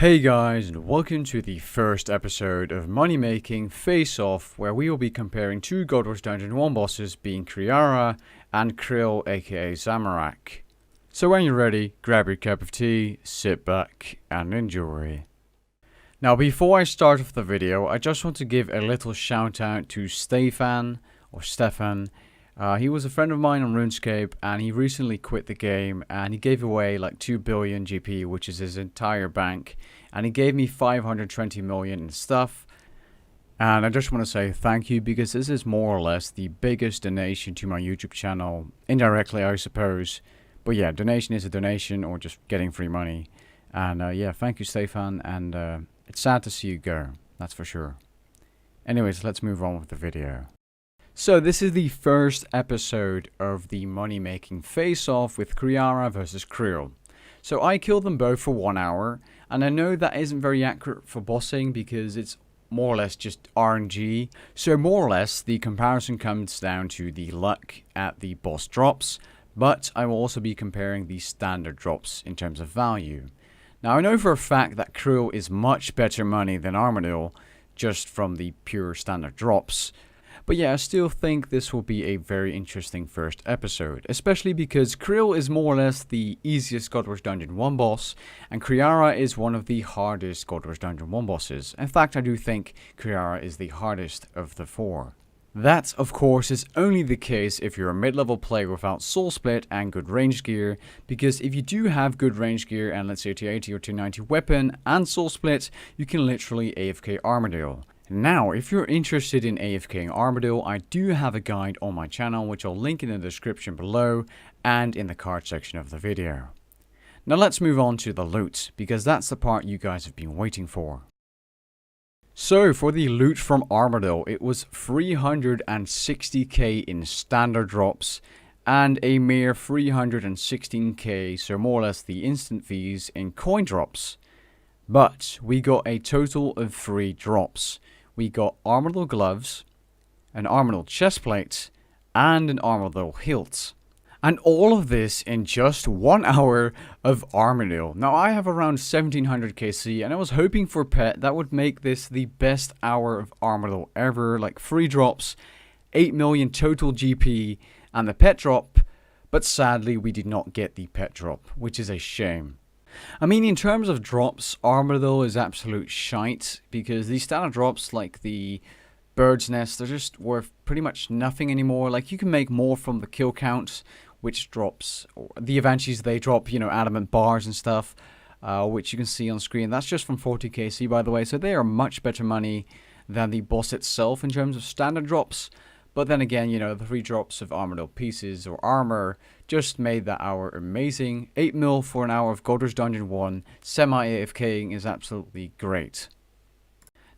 Hey guys, and welcome to the first episode of Money Making Face Off, where we will be comparing two God Wars Dungeon 1 bosses, being Kriara and Kril, aka Zamorak. So when you're ready, grab your cup of tea, sit back, and enjoy. Now before I start off the video, I just want to give a little shout out to Stefan. He was a friend of mine on Runescape, and he recently quit the game, and he gave away like 2 billion GP, which is his entire bank, and he gave me 520 million in stuff. And I just want to say thank you, because this is more or less the biggest donation to my YouTube channel, indirectly I suppose. But yeah, donation is a donation, or just getting free money. And yeah, thank you Stefan, and it's sad to see you go, that's for sure. Anyways, let's move on with the video. So this is the first episode of the money making face off with Kriara versus Kril. So I killed them both for 1 hour, and I know that isn't very accurate for bossing because it's more or less just RNG. So more or less the comparison comes down to the luck at the boss drops, but I will also be comparing the standard drops in terms of value. Now I know for a fact that Kril is much better money than Armadillo, just from the pure standard drops. But yeah, I still think this will be a very interesting first episode, especially because Kril is more or less the easiest God Wars Dungeon 1 boss, and Kriara is one of the hardest God Wars Dungeon 1 bosses. In fact, I do think Kriara is the hardest of the four. That, of course, is only the case if you're a mid-level player without soul split and good range gear, because if you do have good range gear and let's say a tier 80 or tier 90 weapon and soul split, you can literally AFK Armadillo. Now, if you're interested in AFKing Armadillo, I do have a guide on my channel, which I'll link in the description below and in the card section of the video. Now let's move on to the loot, because that's the part you guys have been waiting for. So for the loot from Armadillo, it was 360k in standard drops and a mere 316k, so more or less the instant fees, in coin drops. But we got a total of 3 drops. We got Armadillo gloves, an Armadillo chestplate, and an Armadillo hilt. And all of this in just 1 hour of Armadillo. Now I have around 1700 KC, and I was hoping for pet that would make this the best hour of Armadillo ever. Like 3 drops, 8 million total GP, and the pet drop. But sadly we did not get the pet drop, which is a shame. I mean, in terms of drops, Armadillo is absolute shite, because these standard drops like the bird's nest, they're just worth pretty much nothing anymore. Like, you can make more from the kill counts, which drops, or the Avanches, they drop, you know, adamant bars and stuff, which you can see on screen. That's just from 40kc, by the way, so they are much better money than the boss itself in terms of standard drops. But then again, you know, the 3 drops of Armadillo pieces or armor just made that hour amazing. 8 mil for an hour of God Wars Dungeon 1, semi-AFKing is absolutely great.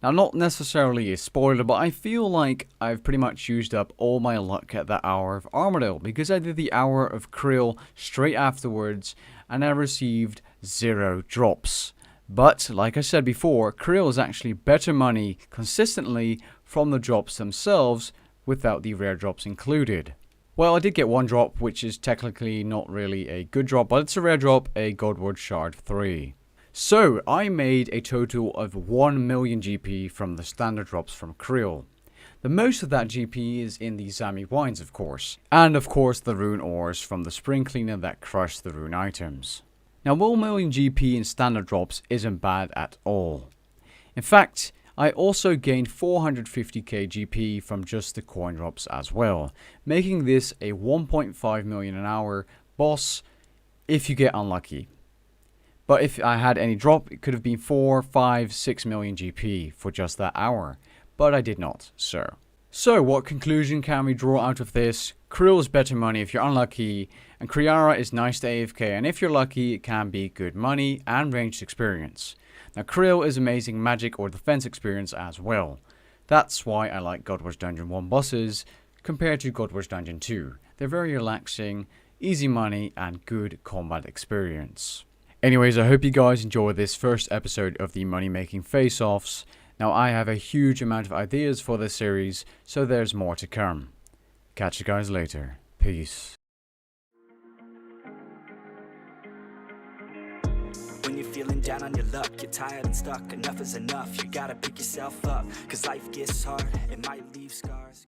Now, not necessarily a spoiler, but I feel like I've pretty much used up all my luck at that hour of Armadillo, because I did the hour of Kril straight afterwards, and I received 0 drops. But, like I said before, Kril is actually better money consistently from the drops themselves, without the rare drops included. Well, I did get 1 drop, which is technically not really a good drop, but it's a rare drop, a God Wars Shard 3. So, I made a total of 1 million GP from the standard drops from Kril. The most of that GP is in the Zami wines, of course. And of course the rune ores from the spring cleaner that crushed the rune items. Now, 1 million GP in standard drops isn't bad at all. In fact, I also gained 450k GP from just the coin drops as well, making this a 1.5 million an hour boss if you get unlucky. But if I had any drop, it could have been 4, 5, 6 million GP for just that hour, but I did not, so. So what conclusion can we draw out of this? Kril is better money if you're unlucky, and Kriara is nice to AFK, and if you're lucky, it can be good money and ranged experience. Now, Kril is amazing magic or defense experience as well. That's why I like God Wars Dungeon 1 bosses compared to God Wars Dungeon 2. They're very relaxing, easy money, and good combat experience. Anyways, I hope you guys enjoyed this first episode of the money making face-offs. Now, I have a huge amount of ideas for this series, so there's more to come. Catch you guys later. Peace. When you're feeling feeling down on your luck, you're tired and stuck, enough is enough. You gotta pick yourself up, cause life gets hard, it might leave scars.